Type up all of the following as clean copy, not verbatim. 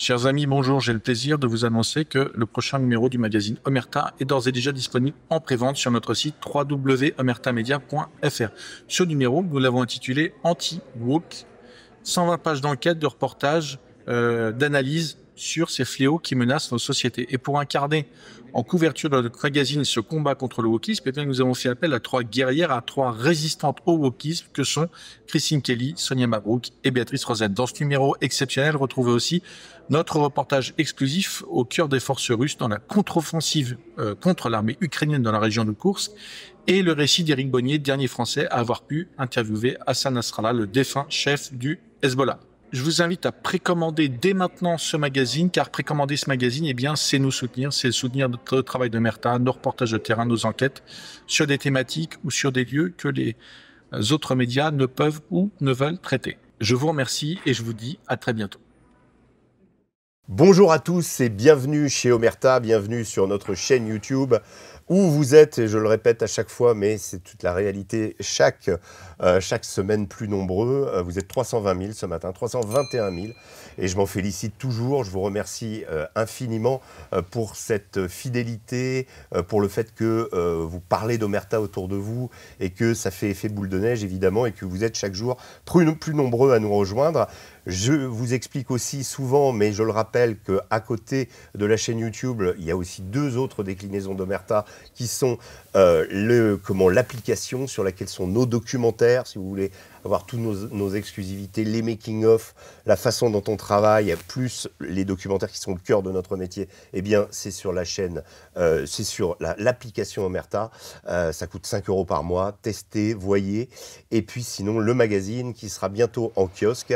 Chers amis, bonjour. J'ai le plaisir de vous annoncer que le prochain numéro du magazine Omerta est d'ores et déjà disponible en prévente sur notre site www.omertamedia.fr. Ce numéro, nous l'avons intitulé Anti-Woke, 120 pages d'enquête, de reportage, d'analyse sur ces fléaux qui menacent nos sociétés. Et pour incarner en couverture de notre magazine ce combat contre le wokisme, eh bien, nous avons fait appel à trois guerrières, à trois résistantes au wokisme que sont Christine Kelly, Sonia Mabrouk et Béatrice Rosette. Dans ce numéro exceptionnel, retrouvez aussi notre reportage exclusif au cœur des forces russes dans la contre-offensive contre l'armée ukrainienne dans la région de Koursk et le récit d'Éric Bonnier, dernier Français à avoir pu interviewer Hassan Nasrallah, le défunt chef du Hezbollah. Je vous invite à précommander dès maintenant ce magazine, car précommander ce magazine, eh bien, c'est nous soutenir, c'est soutenir notre travail d'Omerta, nos reportages de terrain, nos enquêtes sur des thématiques ou sur des lieux que les autres médias ne peuvent ou ne veulent traiter. Je vous remercie et je vous dis à très bientôt. Bonjour à tous et bienvenue chez Omerta, bienvenue sur notre chaîne YouTube où vous êtes, et je le répète à chaque fois, mais c'est toute la réalité, chaque semaine plus nombreux. Vous êtes 320 000 ce matin, 321 000, et je m'en félicite toujours. Je vous remercie infiniment pour cette fidélité, pour le fait que vous parlez d'Omerta autour de vous, et que ça fait effet boule de neige, évidemment, et que vous êtes chaque jour plus nombreux à nous rejoindre. Je vous explique aussi souvent, mais je le rappelle, qu'à côté de la chaîne YouTube, il y a aussi deux autres déclinaisons d'Omerta qui sont l'application sur laquelle sont nos documentaires, si vous voulez avoir toutes nos exclusivités, les making-of, la façon dont on travaille, plus les documentaires qui sont le cœur de notre métier, eh bien, c'est sur la chaîne, c'est sur l'application Omerta. Ça coûte 5 € par mois. Testez, voyez. Et puis, sinon, le magazine qui sera bientôt en kiosque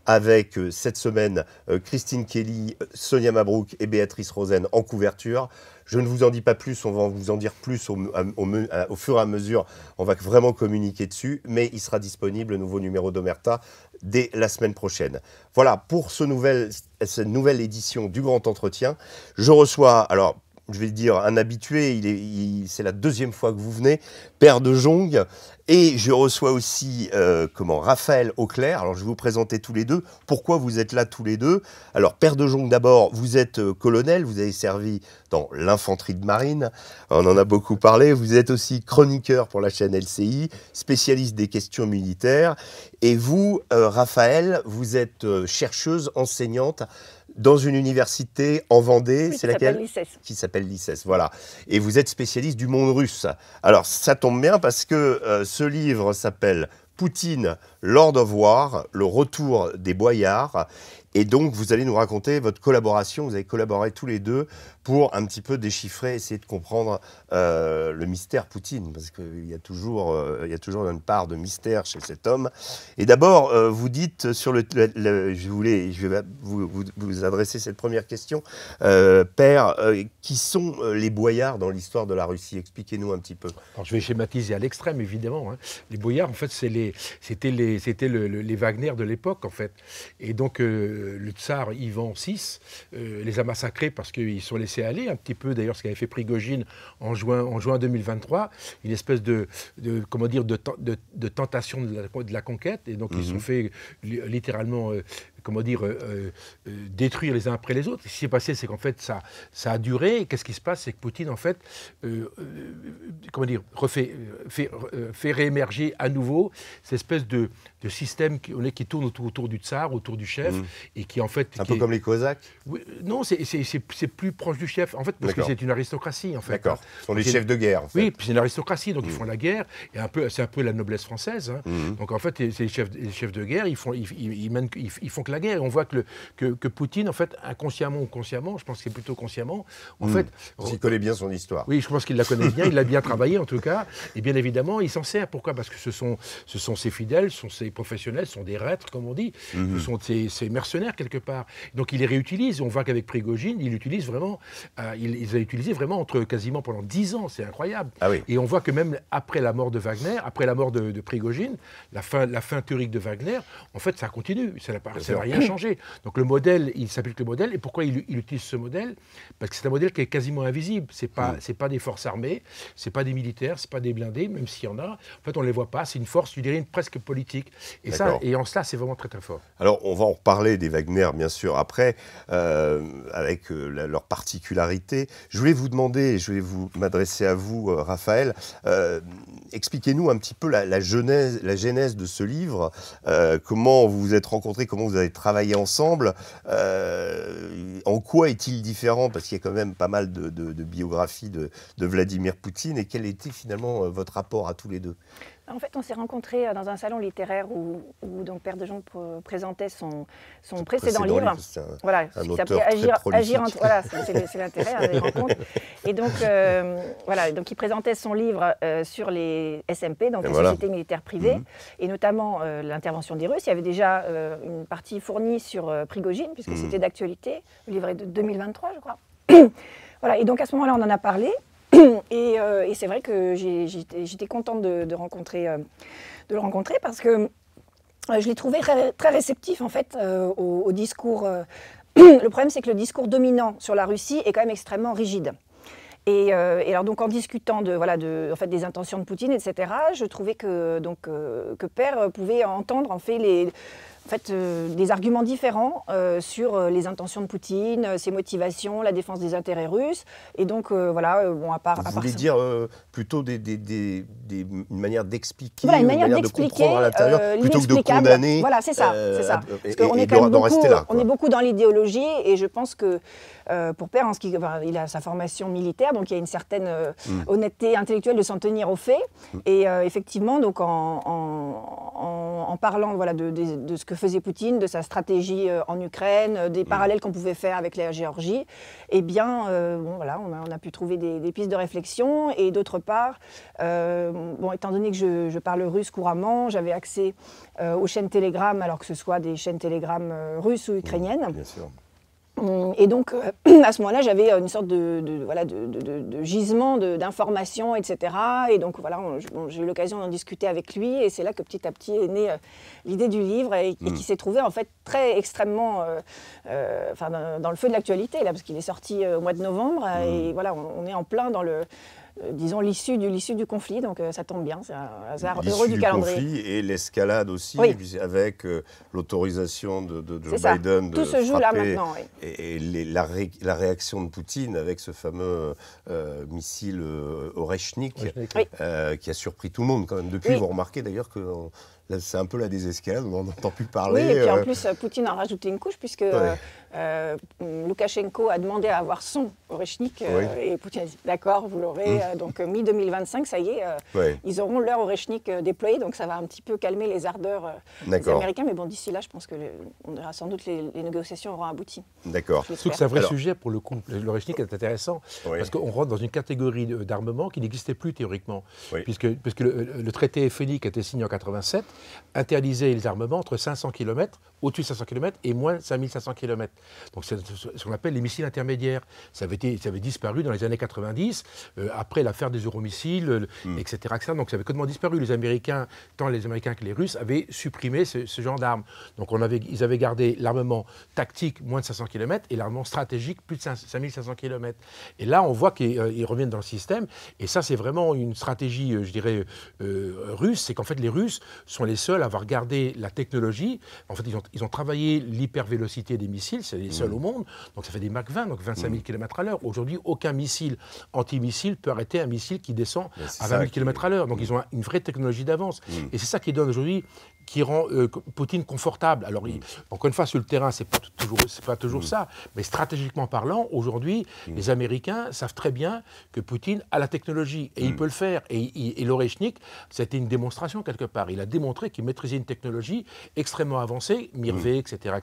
avec cette semaine Christine Kelly, Sonia Mabrouk et Béatrice Rosette en couverture. Je ne vous en dis pas plus, on va vous en dire plus au fur et à mesure. On va vraiment communiquer dessus, mais il sera disponible, le nouveau numéro d'Omerta, dès la semaine prochaine. Voilà, pour cette nouvelle édition du Grand Entretien, je reçois, alors je vais le dire, un habitué, c'est la deuxième fois que vous venez, Père de Jong, et je reçois aussi Raphaël Auclair. Alors je vais vous présenter tous les deux. Pourquoi vous êtes là tous les deux? Alors Père de Jong d'abord, vous êtes colonel, vous avez servi dans l'infanterie de marine, on en a beaucoup parlé, vous êtes aussi chroniqueur pour la chaîne LCI, spécialiste des questions militaires, et vous, Raphaël, vous êtes chercheuse, enseignante dans une université en Vendée, oui, c'est laquelle? Qui s'appelle l'ICES, voilà. Et vous êtes spécialiste du monde russe. Alors, ça tombe bien parce que ce livre s'appelle Poutine, Lord of War, le retour des boyards. Et donc, vous allez nous raconter votre collaboration. Vous avez collaboré tous les deux pour un petit peu déchiffrer, essayer de comprendre le mystère Poutine, parce qu'il y a toujours une part de mystère chez cet homme. Et d'abord, vous dites sur je vais vous adresser cette première question, Père, qui sont les boyards dans l'histoire de la Russie? Expliquez-nous un petit peu. Alors, je vais schématiser à l'extrême, évidemment. Hein. Les boyards, en fait, c'était les Wagner de l'époque, en fait. Et donc, le tsar Ivan VI les a massacrés parce qu'ils sont laissés aller, un petit peu d'ailleurs ce qu'avait fait Prigojine en juin 2023, une espèce de tentation de la conquête, et donc ils sont fait littéralement détruire les uns après les autres. Ce qui s'est passé, c'est qu'en fait, ça a duré. Et qu'est-ce qui se passe? C'est que Poutine, en fait, fait réémerger à nouveau cette espèce de système qui tourne autour du tsar, autour du chef, et qui, en fait... Un peu comme les Cosaques? Oui, non, c'est plus proche du chef, en fait, parce que c'est une aristocratie, en fait. D'accord. Ce sont les chefs de guerre, en fait. Oui, c'est une aristocratie, donc ils font la guerre, et c'est un peu la noblesse française. Hein. Donc, en fait, c'est les chefs de guerre, ils font que la guerre. Et on voit que Poutine, en fait, inconsciemment ou consciemment, je pense que c'est plutôt consciemment, en fait... Il connaît bien son histoire. Oui, je pense qu'il la connaît bien, il l'a bien travaillé, en tout cas. Et bien évidemment, il s'en sert. Pourquoi? Parce que ce sont ses fidèles, ce sont ses professionnels, ce sont des reîtres, comme on dit. Ce sont ses mercenaires, quelque part. Donc, il les réutilise. On voit qu'avec Prigojine, il utilise vraiment... il les a utilisés vraiment quasiment pendant 10 ans. C'est incroyable. Ah oui. Et on voit que même après la mort de Wagner, après la mort de Prigojine, la fin théorique de Wagner, en fait, ça continue. C'est n'a rien changé. Donc le modèle, il s'applique le modèle. Et pourquoi il utilise ce modèle? Parce que c'est un modèle qui est quasiment invisible. C'est pas des forces armées, c'est pas des militaires, c'est pas des blindés, même s'il y en a. En fait, on ne les voit pas. C'est une force, je dirais, presque politique. Et en cela, c'est vraiment très très fort. Alors, on va en reparler des Wagner, bien sûr, après, avec leur particularité. Je voulais vous demander, et je vais vous m'adresser à vous, Raphaël, expliquez-nous un petit peu la genèse de ce livre, comment vous vous êtes rencontrés, comment vous avez travaillé ensemble, en quoi est-il différent, parce qu'il y a quand même pas mal de biographies de Vladimir Poutine, et quel était finalement votre rapport à tous les deux? En fait, on s'est rencontrés dans un salon littéraire où donc Père de Jong présentait son précédent livre. Voilà, qui s'appelait Agir entre... Voilà, c'est l'intérêt des rencontres. Et donc, voilà, donc il présentait son livre sur les SMP, donc les sociétés militaires privées, et notamment l'intervention des Russes. Il y avait déjà une partie fournie sur Prigojine, puisque c'était d'actualité. Le livre est de 2023, je crois. Voilà, et donc à ce moment-là, on en a parlé. Et c'est vrai que j'étais contente de le rencontrer parce que je l'ai trouvé très réceptif en fait au discours. Le problème c'est que le discours dominant sur la Russie est quand même extrêmement rigide. Et alors donc en discutant en fait, des intentions de Poutine, etc., je trouvais que Père pouvait entendre en fait des arguments différents sur les intentions de Poutine, ses motivations, la défense des intérêts russes. Et donc, bon, à part... Vous voulez dire plutôt une manière d'expliquer, voilà, une manière de comprendre à l'intérieur, plutôt que de condamner. Voilà, c'est ça. Parce qu'on est quand même on est beaucoup dans l'idéologie, et je pense que pour Père, il a sa formation militaire, donc il y a une certaine honnêteté intellectuelle de s'en tenir aux faits. Et effectivement, donc en parlant de ce que faisait Poutine, de sa stratégie en Ukraine, des parallèles qu'on pouvait faire avec la Géorgie, eh bien, on a pu trouver des pistes de réflexion. Et d'autre part, étant donné que je parle russe couramment, j'avais accès aux chaînes Telegram, alors que ce soit des chaînes Telegram russes ou ukrainiennes. Bien sûr. Et donc, à ce moment-là, j'avais une sorte de gisement d'informations, etc. Et donc, voilà, j'ai eu l'occasion d'en discuter avec lui. Et c'est là que petit à petit est née l'idée du livre et qui s'est trouvé en fait extrêmement dans le feu de l'actualité, là, parce qu'il est sorti au mois de novembre. Et voilà, on est en plein dans disons l'issue du conflit, donc ça tombe bien, c'est un hasard heureux du calendrier. L'issue du conflit et l'escalade aussi, avec l'autorisation de Joe Biden tout se joue là maintenant, et la réaction de Poutine avec ce fameux missile Oreshnik qui a surpris tout le monde quand même. Depuis, vous remarquez d'ailleurs que c'est un peu la désescalade, on n'en entend plus parler. Oui, et puis en plus, Poutine a rajouté une couche, puisque Loukachenko a demandé à avoir son Oreshnik, et Poutine a dit d'accord, vous l'aurez. Donc mi-2025, ça y est, ils auront leur Oreshnik déployé, donc ça va un petit peu calmer les ardeurs des Américains. Mais bon, d'ici là, je pense que sans doute les négociations auront abouti. D'accord. C'est un vrai sujet pour le coup. L'Oreshnik est intéressant, parce qu'on rentre dans une catégorie d'armement qui n'existait plus théoriquement, puisque le traité FNI qui a été signé en 1987 interdisait les armements entre 500 km, au-dessus de 500 km et moins de 5500 km. Donc c'est ce qu'on appelle les missiles intermédiaires. Ça avait disparu dans les années 90, après l'affaire des euromissiles, etc., etc. Donc ça avait complètement disparu. Les Américains, tant les Américains que les Russes, avaient supprimé ce genre d'armes. Donc ils avaient gardé l'armement tactique moins de 500 km et l'armement stratégique plus de 5500 km. Et là, on voit qu'ils reviennent dans le système. Et ça, c'est vraiment une stratégie, je dirais, russe. C'est qu'en fait, les Russes sont les seuls à avoir gardé la technologie. En fait, ils ont travaillé l'hypervélocité des missiles, c'est les seuls au monde. Donc ça fait des Mach 20, donc 25 000 km/h. Aujourd'hui, aucun missile antimissile peut arrêter un missile qui descend à 20 000 km/h. Donc ils ont une vraie technologie d'avance. Et c'est ça qui donne aujourd'hui, qui rend Poutine confortable. Alors, encore une fois, sur le terrain, c'est pas toujours ça, mais stratégiquement parlant, aujourd'hui, les Américains savent très bien que Poutine a la technologie, et il peut le faire. Et l'Oreshnik, c'était une démonstration quelque part. Il a démontré qu'il maîtrisait une technologie extrêmement avancée, Mirvé, etc.,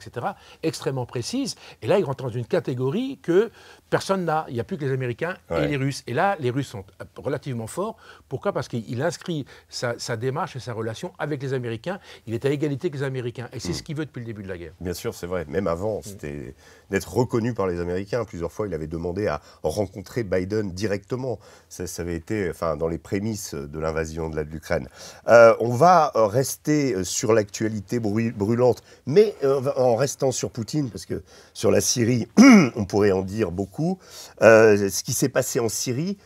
extrêmement précise. Et là, il rentre dans une catégorie que personne n'a. Il n'y a plus que les Américains et les Russes. Et là, les Russes sont relativement forts. Pourquoi ? Parce qu'il inscrit sa démarche et sa relation avec les Américains. Il est à égalité que les Américains. Et c'est ce qu'il veut depuis le début de la guerre. Bien sûr, c'est vrai. Même avant, c'était d'être reconnu par les Américains. Plusieurs fois, il avait demandé à rencontrer Biden directement. Ça avait été dans les prémices de l'invasion de l'Ukraine. On va rester sur l'actualité brûlante, mais en restant sur Poutine, parce que sur la Syrie, on pourrait en dire beaucoup. Ce qui s'est passé en Syrie,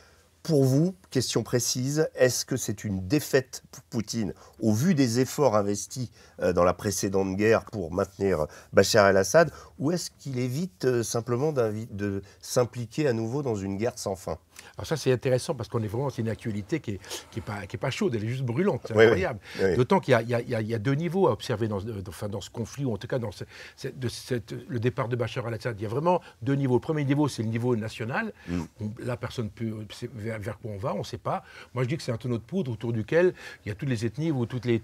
pour vous, question précise, est-ce que c'est une défaite pour Poutine au vu des efforts investis dans la précédente guerre pour maintenir Bachar el-Assad, ou est-ce qu'il évite simplement de s'impliquer à nouveau dans une guerre sans fin? Alors ça, c'est intéressant parce qu'on est vraiment, c'est une actualité qui est pas chaude, elle est juste brûlante, c'est incroyable. Oui. D'autant qu'il y a deux niveaux à observer dans ce conflit, ou en tout cas dans le départ de Bachar el-Assad. Il y a vraiment deux niveaux. Le premier niveau, c'est le niveau national. Là, personne ne peut vers quoi on va, on ne sait pas. Moi, je dis que c'est un tonneau de poudre autour duquel il y a toutes les ethnies, ou toutes les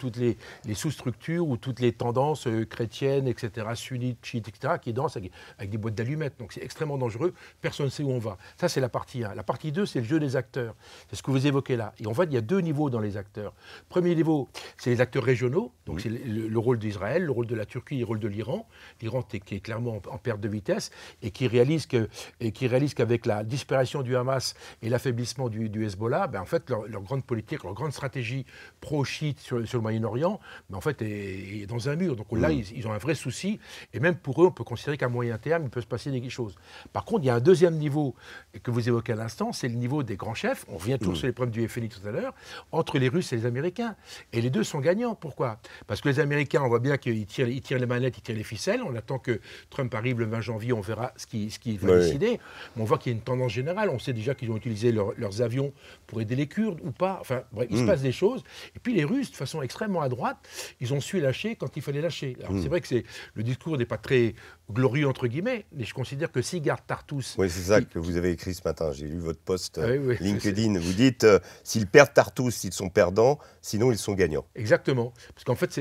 sous-structures, ou toutes les tendances chrétiennes, etc., sunnites, chiites, etc., qui dansent avec des boîtes d'allumettes. Donc c'est extrêmement dangereux, personne ne sait où on va. Ça, c'est la partie 1. La partie 2, c'est le jeu des acteurs. C'est ce que vous évoquez là. Et en fait, il y a deux niveaux dans les acteurs. Premier niveau, c'est les acteurs régionaux. Donc c'est le rôle d'Israël, le rôle de la Turquie et le rôle de l'Iran. L'Iran qui est clairement en perte de vitesse et qui réalise qu'avec la disparition du Hamas et l'affaiblissement du Hezbollah, en fait, leur grande politique, leur grande stratégie pro-chiite sur le Moyen-Orient, en fait, est dans un mur. Donc là, ils ont un vrai souci. Et même pour eux, on peut considérer qu'à moyen terme, il peut se passer des choses. Par contre, il y a un deuxième niveau que vous évoquez à l'instant, c'est le niveau des grands chefs. On revient toujours sur les problèmes du FMI tout à l'heure, entre les Russes et les Américains. Et les deux sont gagnants. Pourquoi? Parce que les Américains, on voit bien qu'ils tirent les manettes, ils tirent les ficelles. On attend que Trump arrive le 20 janvier, on verra ce qu'il va décider. Mais on voit qu'il y a une tendance générale. On sait déjà qu'ils ont utilisé leurs avions pour aider les Kurdes ou pas. Enfin, bref, il se passe des choses. Et puis les Russes, de façon extrêmement à droite, ils ont su lâcher quand il fallait lâcher. Alors c'est vrai que le discours n'est pas très glorieux, entre guillemets, mais je considère que s'ils gardent Tartous... Oui, c'est ça que vous avez écrit ce matin. J'ai lu votre post LinkedIn. Vous dites, s'ils perdent Tartous, ils sont perdants, sinon ils sont gagnants. Exactement. Parce qu'en fait,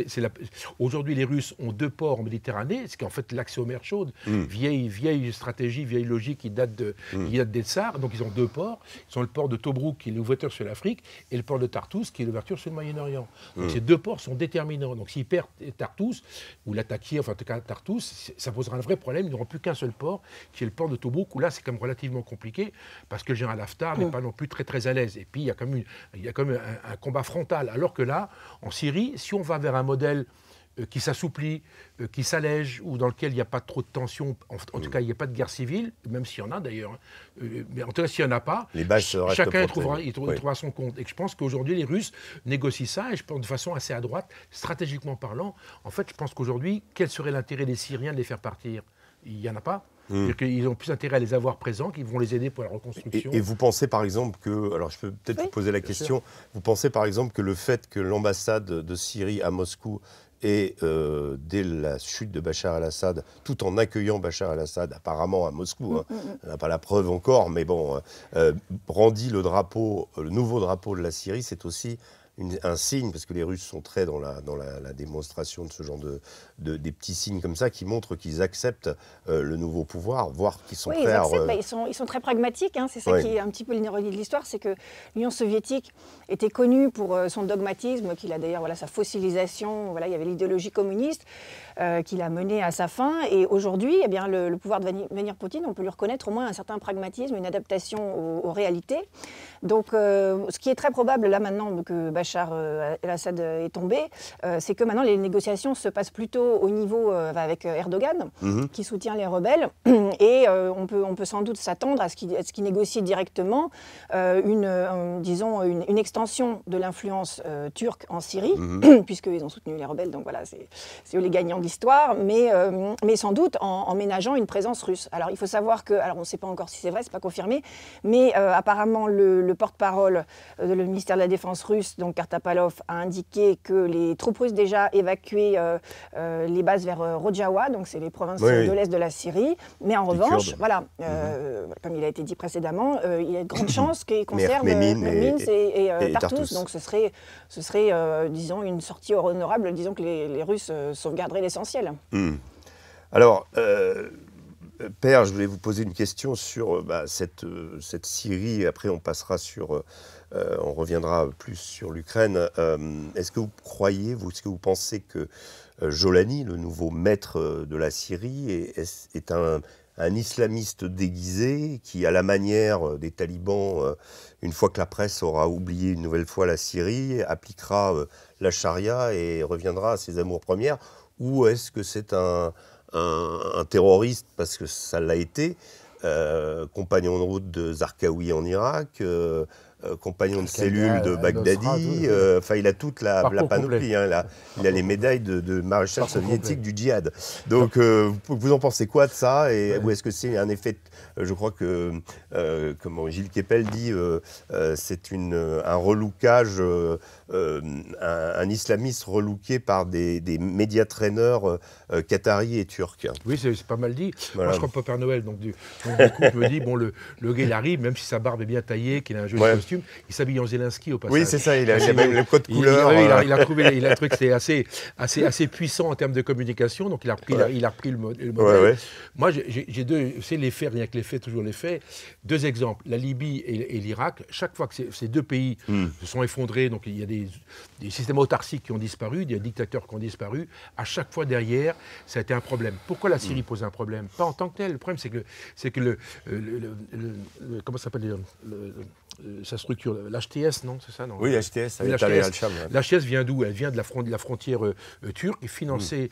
aujourd'hui, les Russes ont deux ports en Méditerranée, c'est qu'en fait l'accès aux mers chaudes, vieille stratégie, vieille logique qui date des Tsars. Donc ils ont deux ports. Ils ont le port de Tobrouk, qui est l'ouverture sur l'Afrique, et le port de Tartous, qui est l'ouverture sur le Moyen-Orient. Donc ces deux ports sont déterminants. Donc s'ils perdent Tartous, ou Latakia, enfin en tout cas Tartous, ça posera un vrai problème. Ils n'auront plus qu'un seul port, qui est le port de Tobrouk, où là c'est quand même relativement compliqué, parce que le général Haftar n'est pas non plus très à l'aise. Et puis il y a quand même un combat frontal. Alors que là, en Syrie, si on va vers un modèle qui s'assouplit, qui s'allège, ou dans lequel il n'y a pas trop de tension, en tout cas il n'y a pas de guerre civile, même s'il y en a d'ailleurs, mais en tout cas s'il n'y en a pas, chacun trouvera son compte. Et je pense qu'aujourd'hui les Russes négocient ça, et je pense de façon assez à droite, stratégiquement parlant. En fait, je pense qu'aujourd'hui, quel serait l'intérêt des Syriens de les faire partir? Il n'y en a pas. Ils ont plus intérêt à les avoir présents, qu'ils vont les aider pour la reconstruction. Et vous pensez par exemple que, alors je peux peut-être vous poser la question, vous pensez par exemple que le fait que l'ambassade de Syrie à Moscou ait, dès la chute de Bachar el-Assad, tout en accueillant Bachar el-Assad, apparemment à Moscou, on n'a pas la preuve encore, mais bon, brandit le nouveau drapeau de la Syrie, c'est aussi un signe, parce que les Russes sont très dans la démonstration de ce genre des petits signes comme ça qui montrent qu'ils acceptent le nouveau pouvoir, voire qu'ils sont prêts à... Ils sont très pragmatiques, hein. C'est ça qui est un petit peu l'ironie de l'histoire, c'est que l'Union soviétique était connue pour son dogmatisme, qu'il a d'ailleurs, sa fossilisation, il y avait l'idéologie communiste qui l'a mené à sa fin, et aujourd'hui, le pouvoir de Vladimir Poutine, on peut lui reconnaître au moins un certain pragmatisme, une adaptation aux réalités. Donc, ce qui est très probable là maintenant que Bachar el-Assad est tombé, c'est que maintenant les négociations se passent plutôt au niveau avec Erdogan, qui soutient les rebelles, et on peut sans doute s'attendre à ce qu'il négocie directement une extension de l'influence turque en Syrie, puisqu'ils ont soutenu les rebelles, donc voilà, c'est eux les gagnants de l'histoire, mais sans doute en ménageant une présence russe. Alors il faut savoir que, alors on ne sait pas encore si c'est vrai, c'est pas confirmé, mais apparemment le porte-parole du ministère de la Défense russe, donc Kartapalov, a indiqué que les troupes russes déjà évacué les bases vers Rojawa, donc c'est les provinces de l'est de la Syrie, mais en revanche, comme il a été dit précédemment, il y a de grandes chances qu'ils conservent Minsk et Tartous, donc ce serait disons, une sortie honorable, disons que les Russes sauvegarderaient l'essentiel. Alors, Père, je voulais vous poser une question sur cette Syrie. Après, on passera on reviendra plus sur l'Ukraine. Est-ce que vous croyez, est-ce que vous pensez que Jolani, le nouveau maître de la Syrie, est un islamiste déguisé qui, à la manière des talibans, une fois que la presse aura oublié une nouvelle fois la Syrie, appliquera la charia et reviendra à ses amours premières? Ou est-ce que c'est un terroriste, parce que ça l'a été, compagnon de route de Zarqawi en Irak, compagnon de cellule de Baghdadi, enfin il a toute la panoplie, hein, il a les médailles de maréchal soviétique du djihad. Donc vous en pensez quoi de ça, et ou est-ce que c'est un effet, je crois que comment Gilles Kepel dit, c'est un relookage, un islamiste relooké par des médiatraîneurs qataris et turcs. Oui, c'est pas mal dit. Voilà. Moi je crois pas Père Noël, donc du coup je me dis, bon, le gars il arrive, même si sa barbe est bien taillée, qu'il a un joli costume, il s'habille en Zelensky au passage. Oui, c'est ça, il a même le code couleur. Il a trouvé un truc qui est assez puissant en termes de communication, donc il a repris le modèle. Ouais. Moi, j'ai deux, c'est les faits, rien que les faits, toujours les faits. Deux exemples, la Libye et l'Irak. Chaque fois que ces deux pays se sont effondrés, donc il y a des systèmes autarciques qui ont disparu, des dictateurs qui ont disparu, à chaque fois derrière, ça a été un problème. Pourquoi la Syrie pose un problème? Pas en tant que tel. Le problème, c'est que comment ça s'appelle sa structure, l'HTS, non, c'est ça, non? Oui, l'HTS, l'HTS vient d'où? Elle vient de la frontière turque, et financée,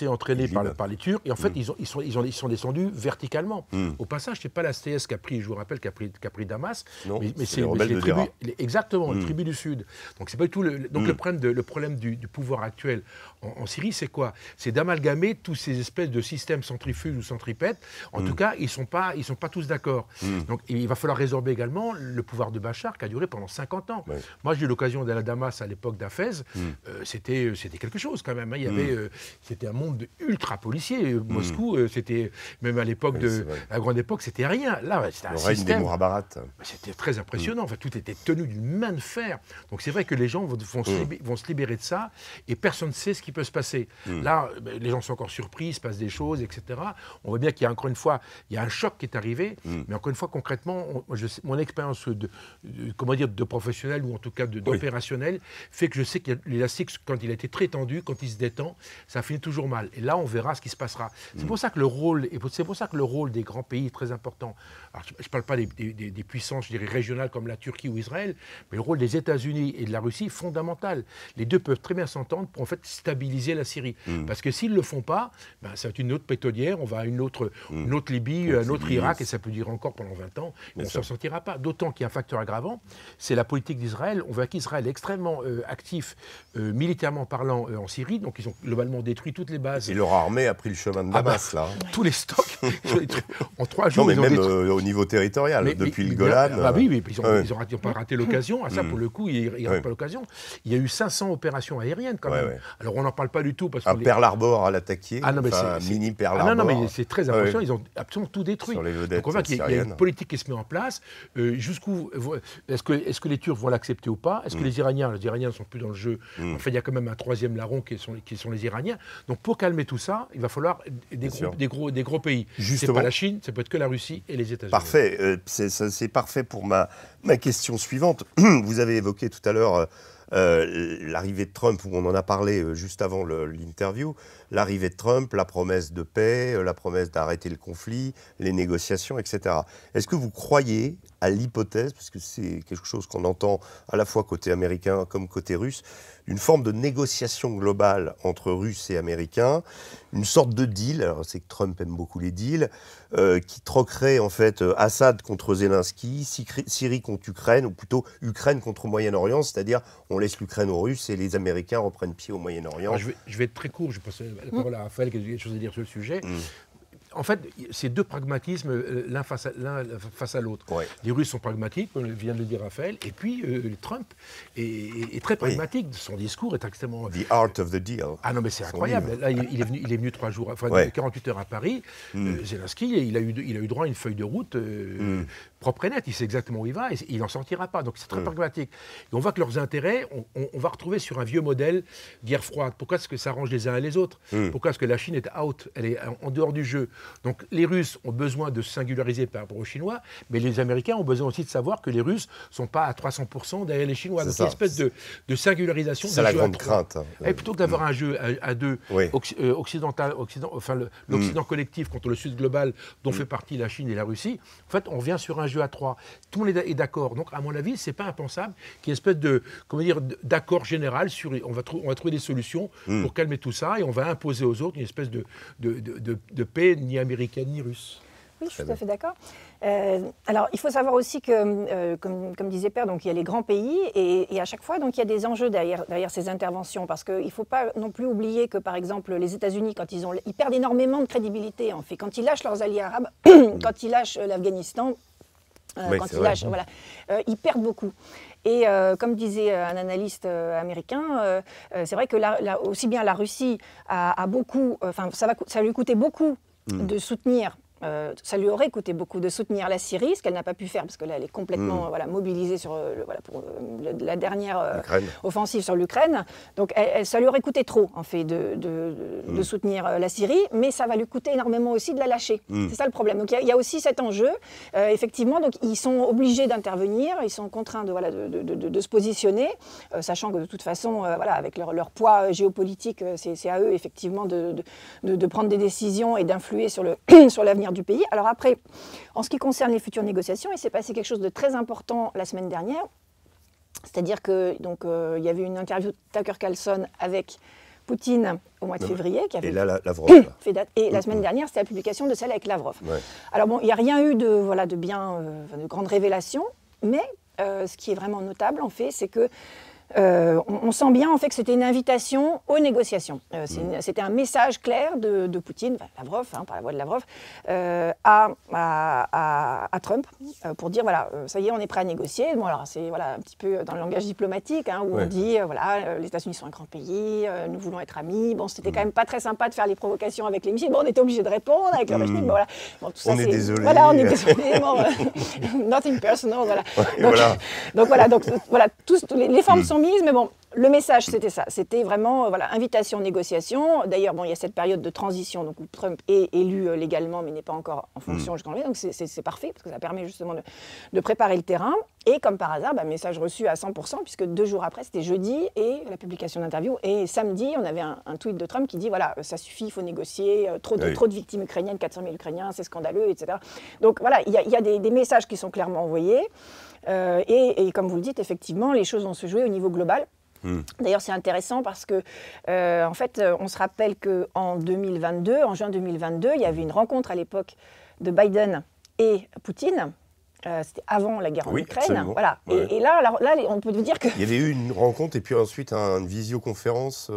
entraînée par les Turcs, et en fait, ils sont descendus verticalement. Au passage, c'est pas l'HTS qui a pris, je vous rappelle, qui a pris Damas, non, mais c'est les tribus, exactement, les tribus du Sud. Donc c'est pas du tout le problème du pouvoir actuel en Syrie, c'est quoi? C'est d'amalgamer tous ces espèces de systèmes centrifuges ou centripètes. En tout cas, ils sont pas tous d'accord. Donc il va falloir résorber également le pouvoir de Bachar qui a duré pendant 50 ans. Ouais. Moi, j'ai eu l'occasion d'aller à Damas à l'époque d'Hafez. C'était quelque chose quand même. Hein. Il y avait, c'était un monde ultra policier. Moscou, c'était même à l'époque à la grande époque, c'était rien. Là, c'était un système. Des Mourabarat. C'était très impressionnant. Enfin, tout était tenu d'une main de fer. Donc c'est vrai que les gens vont se libérer de ça et personne ne sait ce qui peut se passer. Là, les gens sont encore surpris, il se passe des choses, etc. On voit bien qu'il y a encore une fois, il y a un choc qui est arrivé. Mais encore une fois, concrètement, mon expérience de professionnel ou en tout cas d'opérationnel fait que je sais que l'élastique, quand il a été très tendu, quand il se détend, ça finit toujours mal. Et là, on verra ce qui se passera. C'est pour ça que le rôle des grands pays est très important. Alors, je ne parle pas des puissances, je dirais, régionales comme la Turquie ou Israël, mais le rôle des États-Unis et de la Russie est fondamental. Les deux peuvent très bien s'entendre pour en fait stabiliser la Syrie. Parce que s'ils ne le font pas, ça va être une autre pétrolière, on va à une autre Libye, un autre Irak, et ça peut durer encore pendant 20 ans, et on ne s'en sortira pas. D'autant qu'il y a un facteur aggravant, c'est la politique d'Israël. On voit qu'Israël est extrêmement actif, militairement parlant, en Syrie, donc ils ont globalement détruit toutes les bases. Et leur armée a pris le chemin de Damas, là. Tous les stocks, en 3 jours, non, mais même au niveau territorial, depuis le Golan. Oui, ils n'ont pas raté l'occasion. Ça, pour le coup, ils n'ont pas l'occasion. Il y a eu 500 opérations aériennes, quand même. Alors, on n'en parle pas du tout. Parce Pearl Harbor à l'attaquer, mini Pearl Harbor. Non, mais c'est très impressionnant. Ils ont absolument tout détruit. Sur les vedettes donc, on voit qu'il y a une politique qui se met en place. Jusqu'où est-ce que les Turcs vont l'accepter ou pas? Est-ce que les Iraniens ne sont plus dans le jeu? Enfin, il y a quand même un troisième larron qui sont les Iraniens. Donc, pour calmer tout ça, il va falloir des gros pays. C'est pas la Chine, ça peut être que la Russie et les États-Unis. Parfait. C'est parfait pour ma question suivante. Vous avez évoqué tout à l'heure l'arrivée de Trump, où on en a parlé juste avant l'interview, l'arrivée de Trump, la promesse de paix, la promesse d'arrêter le conflit, les négociations, etc. Est-ce que vous croyez à l'hypothèse, parce que c'est quelque chose qu'on entend à la fois côté américain comme côté russe, une forme de négociation globale entre Russes et Américains, une sorte de deal, alors c'est que Trump aime beaucoup les deals, qui troquerait en fait Assad contre Zelensky, Syrie contre Ukraine, ou plutôt Ukraine contre Moyen-Orient, c'est-à-dire on laisse l'Ukraine aux Russes et les Américains reprennent pied au Moyen-Orient. Je vais être très court, je passe la parole à Raphaël qui a quelque chose à dire sur le sujet. En fait, c'est deux pragmatismes, l'un face à l'autre. Ouais. Les Russes sont pragmatiques, comme vient de le dire Raphaël, et puis Trump est très pragmatique. Son discours est extrêmement... The art of the deal. Ah non, mais c'est incroyable. Là, il est venu 3 jours, 48 heures à Paris. Zelensky, il a eu droit à une feuille de route propre et nette. Il sait exactement où il va et il n'en sortira pas. Donc c'est très pragmatique. Et on voit que leurs intérêts, on va retrouver sur un vieux modèle guerre froide. Pourquoi est-ce que ça arrange les uns et les autres? Pourquoi est-ce que la Chine est out? Elle est en dehors du jeu. Donc les Russes ont besoin de se singulariser par rapport aux Chinois, mais les Américains ont besoin aussi de savoir que les Russes ne sont pas à 300% derrière les Chinois. Donc il y a une espèce de singularisation. C'est la grande crainte. Et plutôt que d'avoir un jeu à deux, occidental, l'Occident collectif contre le Sud global, dont fait partie la Chine et la Russie, en fait, on vient sur un jeu à trois. Tout le monde est d'accord. Donc, à mon avis, ce n'est pas impensable qu'il y ait une espèce d'accord général sur. On va trouver des solutions pour calmer tout ça et on va imposer aux autres une espèce de paix ni américaine ni russe. Oui, je suis tout à fait d'accord. Alors, il faut savoir aussi que, comme disait Père, donc il y a les grands pays et à chaque fois, donc il y a des enjeux derrière ces interventions, parce qu'il ne faut pas non plus oublier que, par exemple, les États-Unis, quand ils perdent énormément de crédibilité, en fait, quand ils lâchent leurs alliés arabes, quand ils lâchent l'Afghanistan, quand ils lâchent, voilà, ils perdent beaucoup. Et comme disait un analyste américain, c'est vrai que aussi bien la Russie a beaucoup, ça lui coûtait beaucoup de soutenir. Ça lui aurait coûté beaucoup de soutenir la Syrie, ce qu'elle n'a pas pu faire parce que là, elle est complètement mobilisée sur pour la dernière offensive sur l'Ukraine. Donc, ça lui aurait coûté trop, en fait, de soutenir la Syrie, mais ça va lui coûter énormément aussi de la lâcher. C'est ça le problème. Donc, il y a aussi cet enjeu. Effectivement, donc, ils sont obligés d'intervenir, ils sont contraints de se positionner, sachant que de toute façon, avec leur poids géopolitique, c'est à eux, effectivement, de prendre des décisions et d'influer sur l'avenir du pays. Alors après, en ce qui concerne les futures négociations, il s'est passé quelque chose de très important la semaine dernière. C'est-à-dire que il y avait une interview de Tucker Carlson avec Poutine au mois de février. Et là, Lavrov. Et la semaine dernière, c'était la publication de celle avec Lavrov. Ouais. Alors bon, il n'y a rien eu de grandes révélations, mais ce qui est vraiment notable, en fait, c'est que on sent bien en fait que c'était une invitation aux négociations. C'était un message clair de Poutine, Lavrov, par la voix de Lavrov, à Trump pour dire voilà, ça y est, on est prêt à négocier. Bon, alors c'est un petit peu dans le langage diplomatique où on dit les États-Unis sont un grand pays, nous voulons être amis. Bon, c'était quand même pas très sympa de faire les provocations avec les missiles. Bon, on était obligé de répondre avec le régime. Voilà. Bon, tout ça, on est désolé. Voilà, on est désolé. Bon, nothing personal. Voilà. Donc voilà, les formes sont mises, mais bon, le message, c'était ça. C'était vraiment, invitation, négociation. D'ailleurs, il y a cette période de transition donc, où Trump est élu légalement, mais n'est pas encore en fonction jusqu'en janvier. Donc, c'est parfait, parce que ça permet justement de préparer le terrain. Et comme par hasard, message reçu à 100%, puisque 2 jours après, c'était jeudi, et la publication d'interview. Et samedi, on avait un tweet de Trump qui dit, voilà, ça suffit, il faut négocier, trop de victimes ukrainiennes, 400 000 Ukrainiens, c'est scandaleux, etc. Donc voilà, il y a des messages qui sont clairement envoyés. Et comme vous le dites, effectivement, les choses vont se jouer au niveau global. D'ailleurs, c'est intéressant parce que, en fait, on se rappelle qu'en 2022, en juin 2022, il y avait une rencontre à l'époque de Biden et Poutine. C'était avant la guerre en Ukraine. Voilà. Ouais. Et là, on peut dire que... Il y avait eu une rencontre et puis ensuite une visioconférence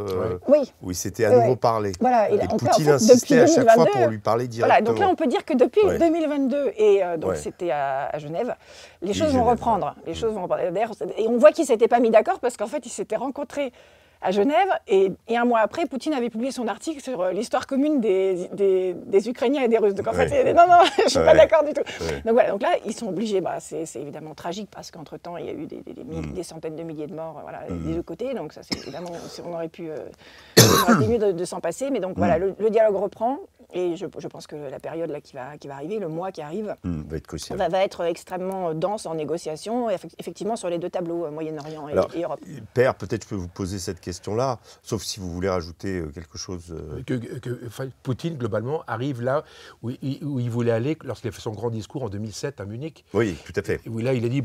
où il s'était à nouveau parlé. Voilà. Et Poutine insistait à chaque fois pour lui parler directement. Voilà. Donc là, on peut dire que depuis 2022, et donc c'était à Genève, les choses vont reprendre. Les choses vont reprendre. D'ailleurs, et on voit qu'ils ne s'étaient pas mis d'accord parce qu'en fait, ils s'étaient rencontrés à Genève, et un mois après, Poutine avait publié son article sur l'histoire commune des Ukrainiens et des Russes. Donc en fait, non, je ne suis pas d'accord du tout. Donc voilà, donc là, ils sont obligés, c'est évidemment tragique, parce qu'entre-temps, il y a eu des centaines de milliers de morts des deux côtés, donc ça, c'est évidemment, on aurait pu mieux de s'en passer, mais donc voilà, le dialogue reprend, et je pense que la période là, qui va arriver, le mois qui arrive, va être crucial. Va être extrêmement dense en négociation, effectivement, sur les deux tableaux, Moyen-Orient et Europe. Père, peut-être je peux vous poser cette question-là, sauf si vous voulez rajouter quelque chose. Poutine, globalement, arrive là où il voulait aller lorsqu'il a fait son grand discours en 2007 à Munich. Oui, tout à fait. Où là, il a dit,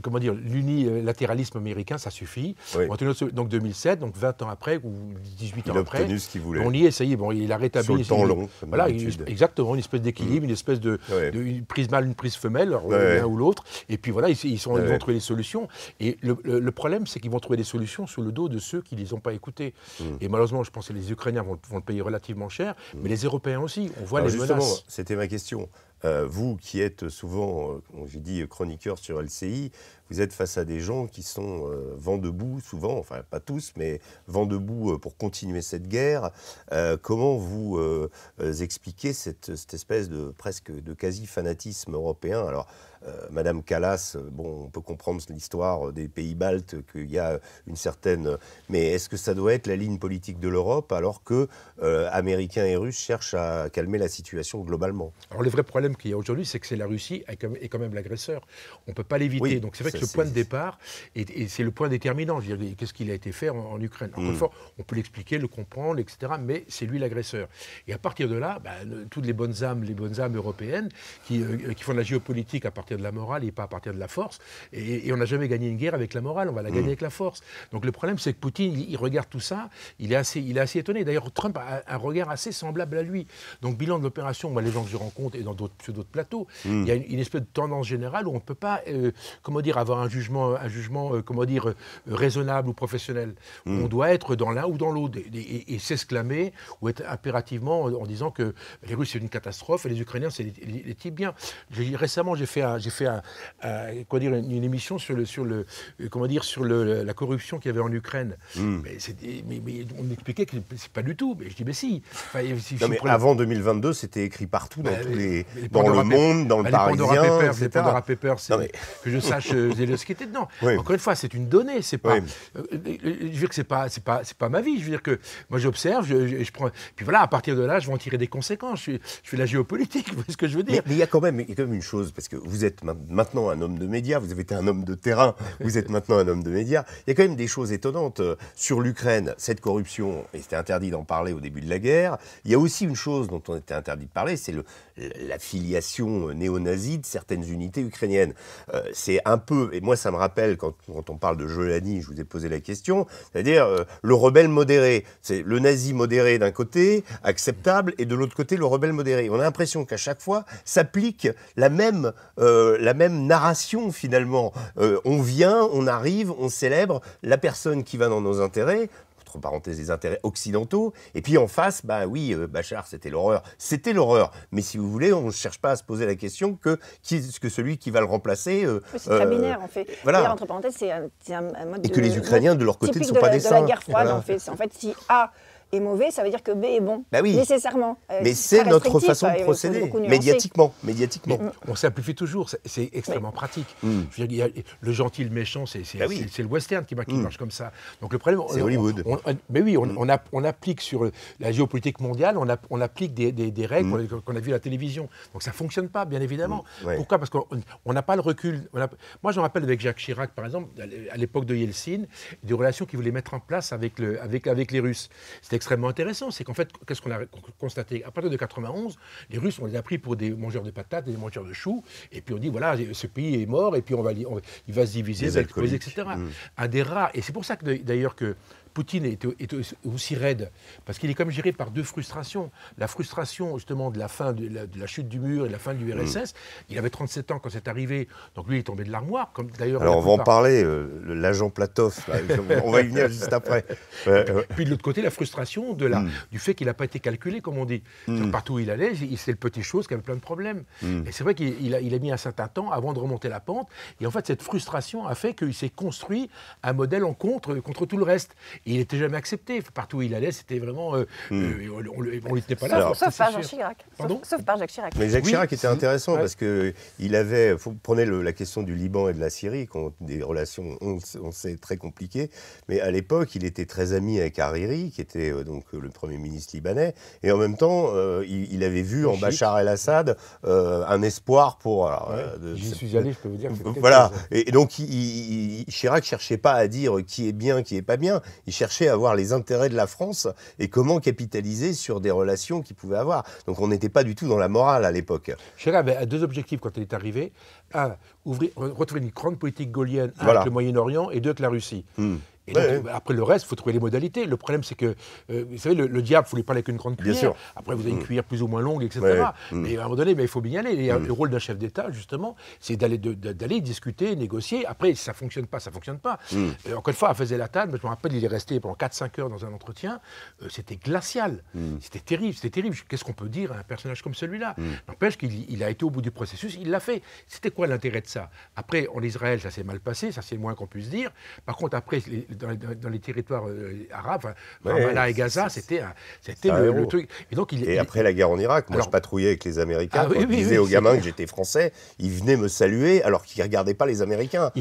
comment dire, l'unilatéralisme américain, ça suffit. Oui. Donc 2007, donc 20 ans après, ou 18 ans après. Il a obtenu ce qu'il voulait. On y est, ça y est, il a rétabli... Sur le temps long, voilà, exactement, une espèce d'équilibre, une espèce de une prise mâle, une prise femelle, l'un ou l'autre. Et puis voilà, ils vont trouver des solutions. Et le problème, c'est qu'ils vont trouver des solutions sous le dos de ceux qui ne les ont pas écoutés. Et malheureusement, je pense que les Ukrainiens vont le payer relativement cher, mais les Européens aussi. On voit les menaces. C'était ma question. Vous qui êtes souvent, j'ai dit, chroniqueur sur LCI, vous êtes face à des gens qui sont vent debout, souvent, enfin pas tous, mais vent debout pour continuer cette guerre. Comment vous expliquez cette espèce de presque de quasi-fanatisme européen? Alors, Madame Kallas, bon, on peut comprendre l'histoire des pays baltes, qu'il y a une certaine... Mais est-ce que ça doit être la ligne politique de l'Europe alors que Américains et Russes cherchent à calmer la situation globalement? Alors le vrai problème qu'il y a aujourd'hui, c'est que c'est la Russie est quand même l'agresseur. On ne peut pas l'éviter. Oui, donc c'est vrai que ce point de départ, et c'est le point déterminant. Je veux dire, qu'est-ce qu'il a été fait en Ukraine? Encore une fois, on peut l'expliquer, le comprendre, etc. Mais c'est lui l'agresseur. Et à partir de là, toutes les bonnes âmes européennes qui font de la géopolitique à partir de la morale et pas à partir de la force. Et on n'a jamais gagné une guerre avec la morale, on va la gagner avec la force. Donc le problème, c'est que Poutine, il regarde tout ça, il est assez étonné. D'ailleurs, Trump a un regard assez semblable à lui. Donc bilan de l'opération, moi, les gens que je rencontre et sur d'autres plateaux, il y a une espèce de tendance générale où on ne peut pas, avoir un jugement raisonnable ou professionnel. On doit être dans l'un ou dans l'autre et s'exclamer ou être impérativement en disant que les Russes, c'est une catastrophe et les Ukrainiens, c'est les types bien. Récemment, j'ai fait une émission sur la corruption qu'il y avait en Ukraine. Mais on expliquait que c'est pas du tout. Mais je dis mais si. Avant 2022, c'était écrit partout dans le Monde, dans le Parisien, les Pandora Papers, que je sache ce qui était dedans. Oui. Encore une fois, c'est une donnée. C'est pas. Je veux dire que c'est pas ma vie. Je veux dire que moi j'observe, je prends. Puis voilà, à partir de là, je vais en tirer des conséquences. Je fais la géopolitique. Vous voyez ce que je veux dire? Mais il y a quand même une chose, parce que vous êtes maintenant un homme de médias, vous avez été un homme de terrain, vous êtes maintenant un homme de médias. Il y a quand même des choses étonnantes sur l'Ukraine, cette corruption, et c'était interdit d'en parler au début de la guerre. Il y a aussi une chose dont on était interdit de parler, c'est la filiation néo-nazie de certaines unités ukrainiennes. C'est un peu, et moi ça me rappelle quand on parle de Jolani, je vous ai posé la question, c'est-à-dire le rebelle modéré. C'est le nazi modéré d'un côté, acceptable, et de l'autre côté le rebelle modéré. On a l'impression qu'à chaque fois s'applique la même narration finalement. On vient, on arrive, on célèbre la personne qui va dans nos intérêts, entre parenthèses les intérêts occidentaux, et puis en face, Bachar, c'était l'horreur. C'était l'horreur. Mais si vous voulez, on ne cherche pas à se poser la question que celui qui va le remplacer... c'est très binaire, en fait. Voilà. Et entre parenthèses, c'est un mode et que les Ukrainiens, de leur côté, ne sont pas des saints. De la guerre froide, en fait. En fait, si A est mauvais, ça veut dire que B est bon, nécessairement. Mais c'est notre façon de procéder, médiatiquement. On simplifie toujours, c'est extrêmement pratique. Je veux dire, le gentil, le méchant, c'est le western qui marche comme ça. Donc le problème, c'est Hollywood. On applique sur la géopolitique mondiale, on applique des règles qu'on a vues à la télévision. Donc ça ne fonctionne pas, bien évidemment. Pourquoi? Parce qu'on n'a pas le recul. Moi, je me rappelle avec Jacques Chirac, par exemple, à l'époque de Yeltsin, des relations qu'il voulait mettre en place avec les Russes. C'était extrêmement intéressant, c'est qu'en fait, qu'est-ce qu'on a constaté? À partir de 91, les Russes, on les a pris pour des mangeurs de patates et des mangeurs de choux, et puis on dit, voilà, ce pays est mort, et puis il va se diviser, il va exploser, etc. Un des rares, et c'est pour ça que d'ailleurs que Poutine est aussi raide, parce qu'il est comme géré par deux frustrations. La frustration, justement, de la fin de la chute du mur et de la fin de l'URSS. Il avait 37 ans quand c'est arrivé, donc lui, il est tombé de l'armoire. Alors, on va en parler, l'agent Platov, on va y venir juste après. Puis de l'autre côté, la frustration du fait qu'il n'a pas été calculé, comme on dit. Partout où il allait, c'est le petit chose qui avait plein de problèmes. Et c'est vrai qu'il a mis un certain temps avant de remonter la pente. Et en fait, cette frustration a fait qu'il s'est construit un modèle contre tout le reste. Et il n'était jamais accepté. Partout où il allait, c'était vraiment... on ne lui tenait pas là. Sauf par Jacques Chirac. Sauf par Jacques Chirac. Mais Jacques Chirac était intéressant parce qu'il avait... Prenez la question du Liban et de la Syrie, qui ont des relations, on sait, très compliquées. Mais à l'époque, il était très ami avec Hariri, qui était donc le Premier ministre libanais. Et en même temps, il avait vu en Bachar el-Assad un espoir pour... J'y suis allé, je peux vous dire. Voilà. Et donc, Chirac ne cherchait pas à dire qui est bien, qui n'est pas bien. Il cherchait à voir les intérêts de la France et comment capitaliser sur des relations qu'il pouvait avoir. Donc on n'était pas du tout dans la morale à l'époque. Chirac avait deux objectifs quand il est arrivé. Un, retrouver une grande politique gaullienne, avec le Moyen-Orient, et deux, avec la Russie. Et donc, après le reste, il faut trouver les modalités. Le problème, c'est que, vous savez, le diable, il faut lui parler avec une grande cuillère. Bien sûr. Après, vous avez une cuillère plus ou moins longue, etc. Mais à un moment donné, il faut bien y aller. Et le rôle d'un chef d'État, justement, c'est d'aller discuter, négocier. Après, si ça ne fonctionne pas, ça ne fonctionne pas. Encore une fois, elle faisait la table. Je me rappelle, il est resté pendant 4-5 heures dans un entretien. C'était glacial. C'était terrible. Qu'est-ce qu'on peut dire à un personnage comme celui-là? N'empêche qu'il a été au bout du processus, il l'a fait. C'était quoi l'intérêt de ça? Après, en Israël, ça s'est mal passé, ça c'est le moins qu'on puisse dire. Par contre, après, dans les territoires arabes, Ramallah et Gaza, c'était le truc. Et après la guerre en Irak, moi je patrouillais avec les Américains. Je disais aux gamins que j'étais français, ils venaient me saluer alors qu'ils ne regardaient pas les Américains.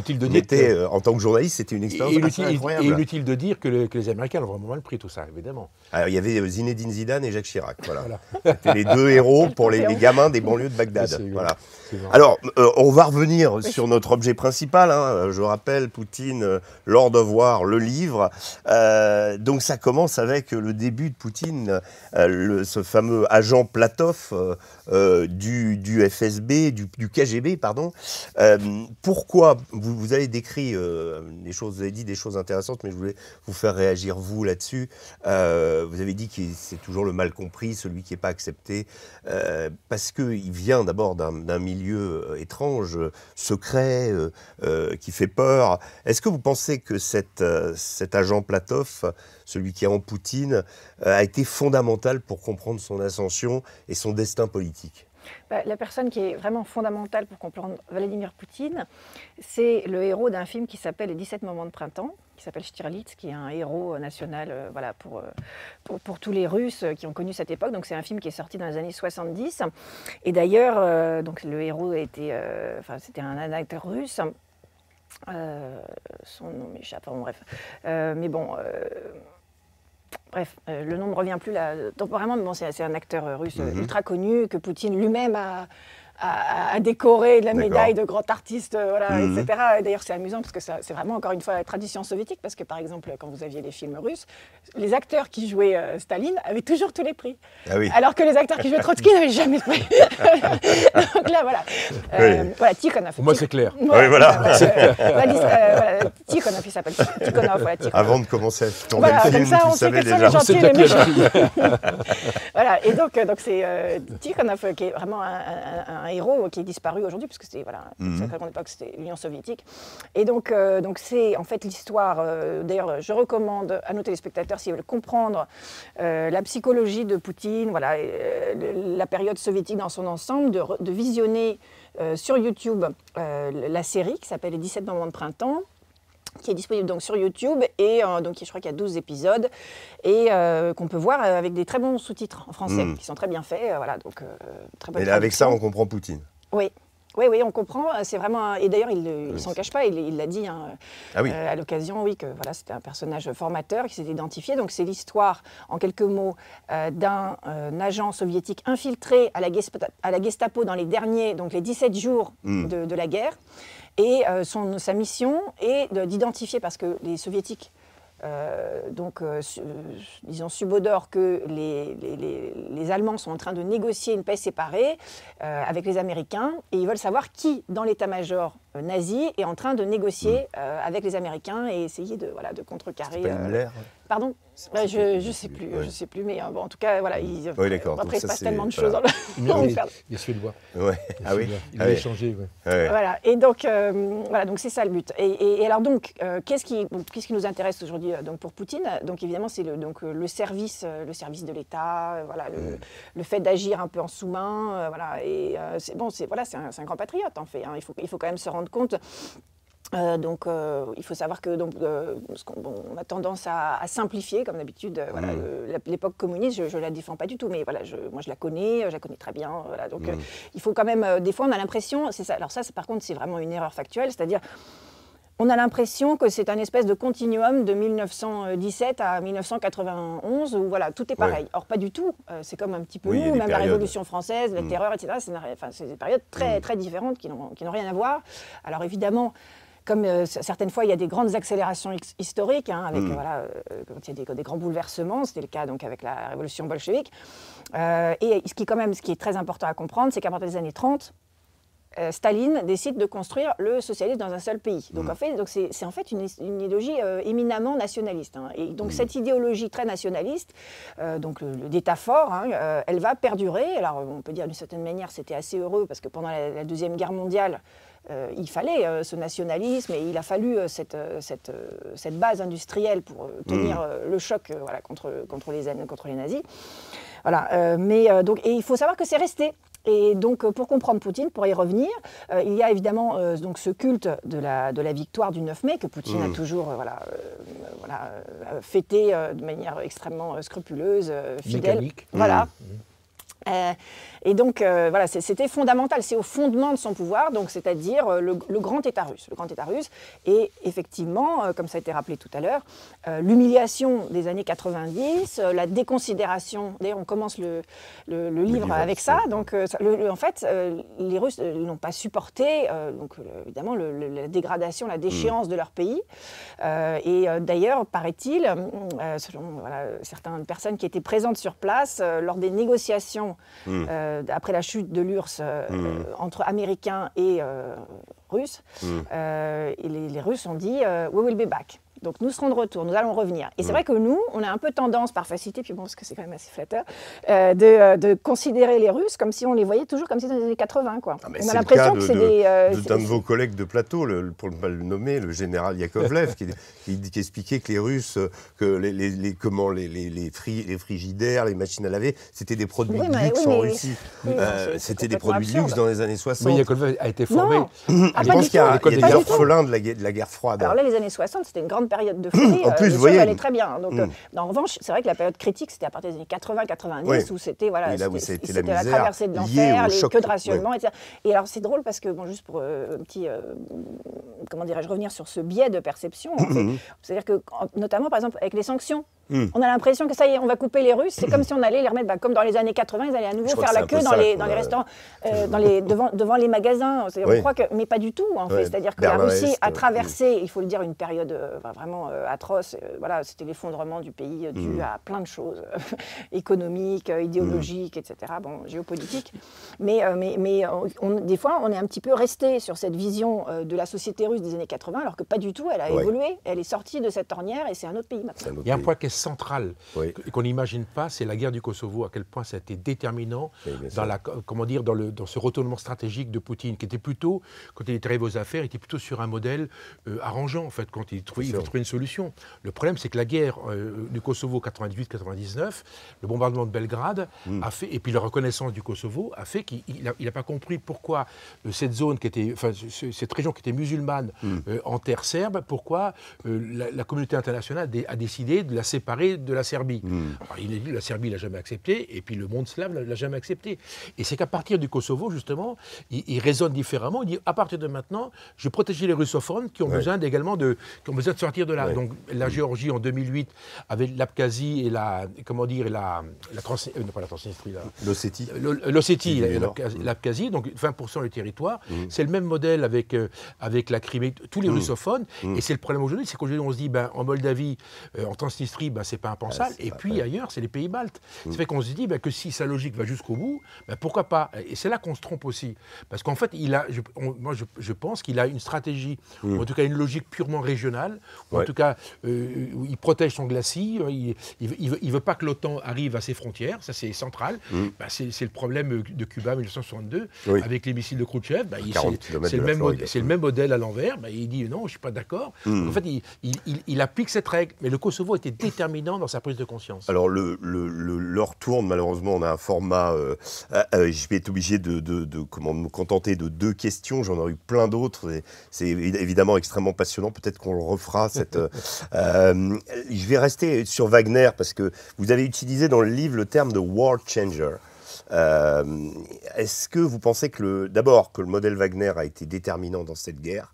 En tant que journaliste, c'était une expérience incroyable. Et inutile de dire que les Américains l'ont vraiment mal pris, tout ça, évidemment. Alors, il y avait Zinedine Zidane et Jacques Chirac. Voilà. C'était les deux héros pour les gamins des banlieues de Bagdad. Voilà. Alors, on va revenir sur notre objet principal. Je rappelle, Poutine, Lord of War, le livre. Donc, ça commence avec le début de Poutine, ce fameux agent Platov du FSB, du KGB, pardon. Pourquoi vous avez décrit des choses, vous avez dit des choses intéressantes, mais je voulais vous faire réagir, vous, là-dessus. Vous avez dit que c'est toujours le mal compris, celui qui n'est pas accepté, parce qu'il vient d'abord d'un milieu étrange, secret, qui fait peur. Est-ce que vous pensez que cet agent Platov, celui qui est en Poutine, a été fondamental pour comprendre son ascension et son destin politique? La personne qui est vraiment fondamentale pour comprendre Vladimir Poutine, c'est le héros d'un film qui s'appelle Les 17 moments de printemps, qui s'appelle Stirlitz, qui est un héros national pour tous les Russes qui ont connu cette époque. Donc c'est un film qui est sorti dans les années 70. Et d'ailleurs, donc le héros c'était un acteur russe. Son nom m'échappe, bref. Mais bon... Bref, le nom ne me revient plus là, temporairement, mais bon, c'est un acteur russe ultra connu que Poutine lui-même a décoré de la médaille de grand artiste, etc. Et d'ailleurs, c'est amusant parce que c'est vraiment, encore une fois, la tradition soviétique, parce que, par exemple, quand vous aviez les films russes, les acteurs qui jouaient Staline avaient toujours tous les prix. Alors que les acteurs qui jouaient Trotsky n'avaient jamais de prix. Donc là, voilà. Tikhonov. Pour moi, c'est clair. Tikhonov, il s'appelle Tikhonov. Avant de commencer à tourner le film, ça, tu savais déjà. Les méchants. Voilà, et donc c'est Tikhonov qui est vraiment un héros qui est disparu aujourd'hui, parce que c'était à grande époque, c'était l'Union soviétique. Et donc c'est en fait l'histoire. D'ailleurs, je recommande à nos téléspectateurs, s'ils veulent comprendre la psychologie de Poutine, la période soviétique dans son ensemble, de visionner sur YouTube la série qui s'appelle Les 17 moments de printemps, qui est disponible donc sur YouTube, et donc je crois qu'il y a 12 épisodes, et qu'on peut voir avec des très bons sous-titres en français, qui sont très bien faits. Très bonne et là, avec ça, on comprend Poutine. Oui, on comprend. C'est vraiment et d'ailleurs, il ne s'en cache pas. Il l'a dit à l'occasion, que c'était un personnage formateur qui s'est identifié. Donc c'est l'histoire, en quelques mots, d'un agent soviétique infiltré à la Gestapo dans les 17 jours de la guerre. Et sa mission est d'identifier, parce que les soviétiques, disons subodorent que les Allemands sont en train de négocier une paix séparée avec les Américains, et ils veulent savoir qui, dans l'état-major nazi, est en train de négocier avec les Américains et essayer de contrecarrer. Pardon, je sais plus, mais en tout cas, ils après, il se passe tellement de choses dans le monde. Il est suédois. Il a échangé. Voilà, et donc c'est ça le but. Et alors donc, qu'est-ce qui nous intéresse aujourd'hui pour Poutine? Donc évidemment, c'est le service de l'État, le fait d'agir un peu en sous-main, c'est un grand patriote en fait. Il faut quand même se rendre compte. Il faut savoir que on a tendance à simplifier comme d'habitude. L'époque communiste, je la défends pas du tout, mais moi je la connais très bien. Il faut quand même, des fois on a l'impression, c'est ça. Alors ça, par contre, c'est vraiment une erreur factuelle, c'est-à-dire on a l'impression que c'est un espèce de continuum de 1917 à 1991 où tout est pareil. Or pas du tout. C'est comme un petit peu nous, même la Révolution française, la terreur, etc. C'est des périodes très très différentes qui n'ont rien à voir. Alors évidemment, comme certaines fois, il y a des grandes accélérations historiques, avec quand il y a des grands bouleversements. C'était le cas donc avec la révolution bolchevique. Et ce qui est très important à comprendre, c'est qu'à partir des années 30, Staline décide de construire le socialisme dans un seul pays. Donc c'est en fait une idéologie éminemment nationaliste. Hein. Et donc cette idéologie très nationaliste, donc d'État fort, hein, elle va perdurer. Alors on peut dire d'une certaine manière c'était assez heureux parce que pendant la Deuxième Guerre mondiale, il fallait ce nationalisme et il a fallu cette base industrielle pour tenir le choc contre les nazis. Voilà, et il faut savoir que c'est resté. Et donc, pour comprendre Poutine, pour y revenir, il y a évidemment donc ce culte de la victoire du 9 mai que Poutine a toujours fêté de manière extrêmement scrupuleuse, fidèle. Mécanique. Voilà. Et donc, c'était fondamental, c'est au fondement de son pouvoir, donc c'est-à-dire le grand État russe. Le grand État russe, et effectivement, comme ça a été rappelé tout à l'heure, l'humiliation des années 90, la déconsidération, d'ailleurs on commence le livre avec ça, donc en fait, les Russes n'ont pas supporté, évidemment, la dégradation, la déchéance de leur pays, et d'ailleurs, paraît-il, selon certaines personnes qui étaient présentes sur place, lors des négociations après la chute de l'URSS entre Américains et Russes, et les Russes ont dit « We will be back ». Donc nous serons de retour, nous allons revenir. Et c'est vrai que nous, on a un peu tendance, par facilité, puis bon, parce que c'est quand même assez flatteur, de considérer les Russes comme si on les voyait toujours comme si dans les années 80. Quoi. On a l'impression que c'est d'un de vos collègues de plateau, pour ne pas le nommer, le général Yakovlev, qui expliquait que les Russes, que les frigidaires, les machines à laver, c'était des produits de luxe en Russie. C'était des produits de luxe dans les années 60. Mais Yakovlev a été formé. Je pense qu'il y a des orphelins de la guerre froide. Alors là, les années 60, c'était une grande période de folie, en plus, les choses allaient très bien. Donc, en revanche, c'est vrai que la période critique, c'était à partir des années 80-90, où c'était la traversée de l'enfer, les queues de rationnement, etc. Et alors, c'est drôle parce que, juste pour un petit, comment dirais-je, revenir sur ce biais de perception, c'est-à-dire que, notamment, par exemple, avec les sanctions, on a l'impression que ça y est, on va couper les Russes. C'est comme si on allait les remettre, comme dans les années 80, ils allaient à nouveau faire la queue dans les restaurants, devant les magasins. On croit que, mais pas du tout, en fait. C'est-à-dire que la Russie a traversé, il faut le dire, une période vraiment atroce. C'était l'effondrement du pays dû à plein de choses, économiques, idéologiques, etc., géopolitiques. Mais des fois, on est un petit peu resté sur cette vision de la société russe des années 80, alors que pas du tout, elle a évolué, elle est sortie de cette ornière et c'est un autre pays maintenant. Il y a un point qui est central, qu'on n'imagine pas, c'est la guerre du Kosovo, à quel point ça a été déterminant dans ce retournement stratégique de Poutine, qui était plutôt, quand il est arrivé aux affaires, il était plutôt sur un modèle arrangeant, en fait, quand il faut trouver une solution. Le problème, c'est que la guerre du Kosovo 98-99, le bombardement de Belgrade a fait, et puis la reconnaissance du Kosovo a fait qu'il n'a pas compris pourquoi cette zone cette région qui était musulmane en terre serbe, pourquoi la communauté internationale a décidé de la séparer de la Serbie. Alors, la Serbie ne l'a jamais accepté, et puis le monde slave ne l'a jamais accepté. Et c'est qu'à partir du Kosovo, justement, il raisonne différemment. Il dit, à partir de maintenant, je vais protéger les russophones qui ont besoin également de sortir de là. Donc la Géorgie en 2008 avec l'Abkhazie et l'Ossétie, l'Abkhazie, donc 20% du territoire. C'est le même modèle avec la Crimée, tous les russophones. Et c'est le problème aujourd'hui, c'est qu'aujourd'hui on se dit, en Moldavie, en Transnistrie, c'est pas impensable. Et puis ailleurs, c'est les pays baltes. Ça fait qu'on se dit que si sa logique va jusqu'au bout, pourquoi pas. Et c'est là qu'on se trompe aussi. Parce qu'en fait, je pense qu'il a une stratégie, ou en tout cas une logique purement régionale, ou en tout cas, il protège son glacis, il veut pas que l'OTAN arrive à ses frontières, ça c'est central. C'est le problème de Cuba en 1962, avec les missiles de Khrouchtchev. C'est le même modèle à l'envers. Il dit non, je suis pas d'accord. En fait, il applique cette règle. Mais le Kosovo était déterminant dans sa prise de conscience. Alors, l'heure tourne, malheureusement, on a un format... je vais être obligé de me contenter de 2 questions, j'en aurais eu plein d'autres, c'est évidemment extrêmement passionnant, peut-être qu'on le refera. Je vais rester sur Wagner, parce que vous avez utilisé dans le livre le terme de « world changer ». Est-ce que vous pensez d'abord que le modèle Wagner a été déterminant dans cette guerre,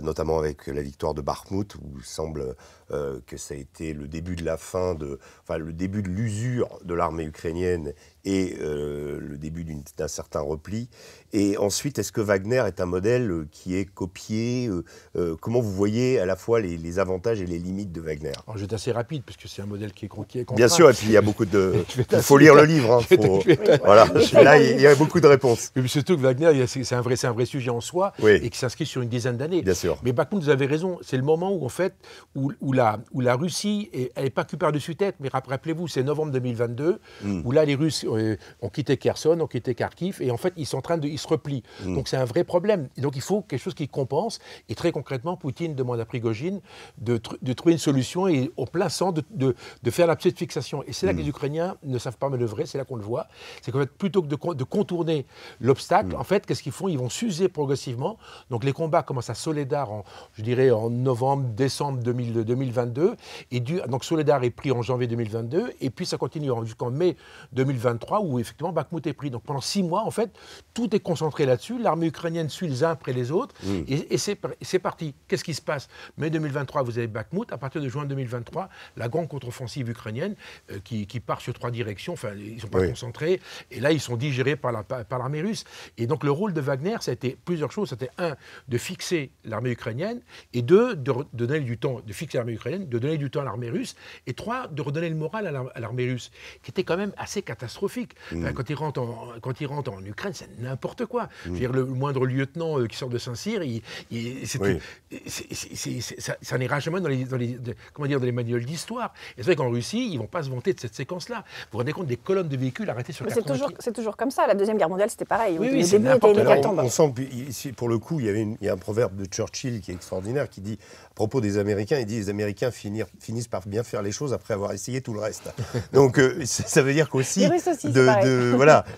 notamment avec la victoire de Bakhmout, où il semble que ça a été le début de la fin, le début de l'usure de l'armée ukrainienne et le début d'un certain repli. Et ensuite, est-ce que Wagner est un modèle qui est copié comment vous voyez à la fois les avantages et les limites de Wagner? Alors, je vais être assez rapide, parce que c'est un modèle qui est contraint. Bien sûr, et puis il y a beaucoup de... Il faut lire le livre. Voilà. Là, il y a beaucoup de réponses. Mais surtout que Wagner, c'est un vrai sujet en soi, et qui s'inscrit sur une dizaine d'années. Bien sûr. Mais Bakhmout, vous avez raison, c'est le moment où, en fait, où la Russie, elle n'est pas que par-dessus tête, mais rappelez-vous, c'est novembre 2022, où là, les Russes ont quitté Kherson, ont quitté Kharkiv, et en fait, ils sont en train ils se replient. Donc c'est un vrai problème. Et donc il faut quelque chose qui compense. Et très concrètement, Poutine demande à Prigojine de trouver une solution et au plein centre de faire la petite fixation. Et c'est là que les Ukrainiens ne savent pas manœuvrer, c'est là qu'on le voit. C'est qu'en fait, plutôt que de contourner l'obstacle, en fait, qu'est-ce qu'ils font? Ils vont s'user progressivement. Donc les combats commencent à Soledar, en novembre, décembre 2022. Et donc Soledar est pris en janvier 2022. Et puis ça continue jusqu'en mai 2023, où effectivement Bakhmout est pris. Donc pendant 6 mois, en fait, tout est concentré là-dessus. L'armée ukrainienne suit les uns après les autres. Et c'est parti. Qu'est-ce qui se passe? Mai 2023, vous avez Bakhmout. À partir de juin 2023, la grande contre-offensive ukrainienne qui part sur 3 directions. Enfin, ils ne sont pas concentrés. Et là, ils sont digérés par l'armée russe. Et donc, le rôle de Wagner, ça a été plusieurs choses. C'était 1, de fixer l'armée ukrainienne. Et 2, de donner du temps, de fixer l'armée ukrainienne, de donner du temps à l'armée russe. Et 3, de redonner le moral à l'armée russe, qui était quand même assez catastrophique. Enfin, quand ils rentrent en Ukraine, c'est n'importe quoi. Je veux dire, le moindre lieutenant qui sort de Saint-Cyr, ça n'ira jamais dans les manuels d'histoire. Et c'est vrai qu'en Russie, ils ne vont pas se vanter de cette séquence-là. Vous vous rendez compte des colonnes de véhicules arrêtées sur 80 km. C'est toujours comme ça. La Deuxième Guerre mondiale, c'était pareil. Oui, c'est n'importe quoi. On sent que, ici, pour le coup, il y a un proverbe de Churchill qui est extraordinaire, qui dit, à propos des Américains, il dit « Les Américains finissent par bien faire les choses après avoir essayé tout le reste ». Donc, ça veut dire qu'aussi,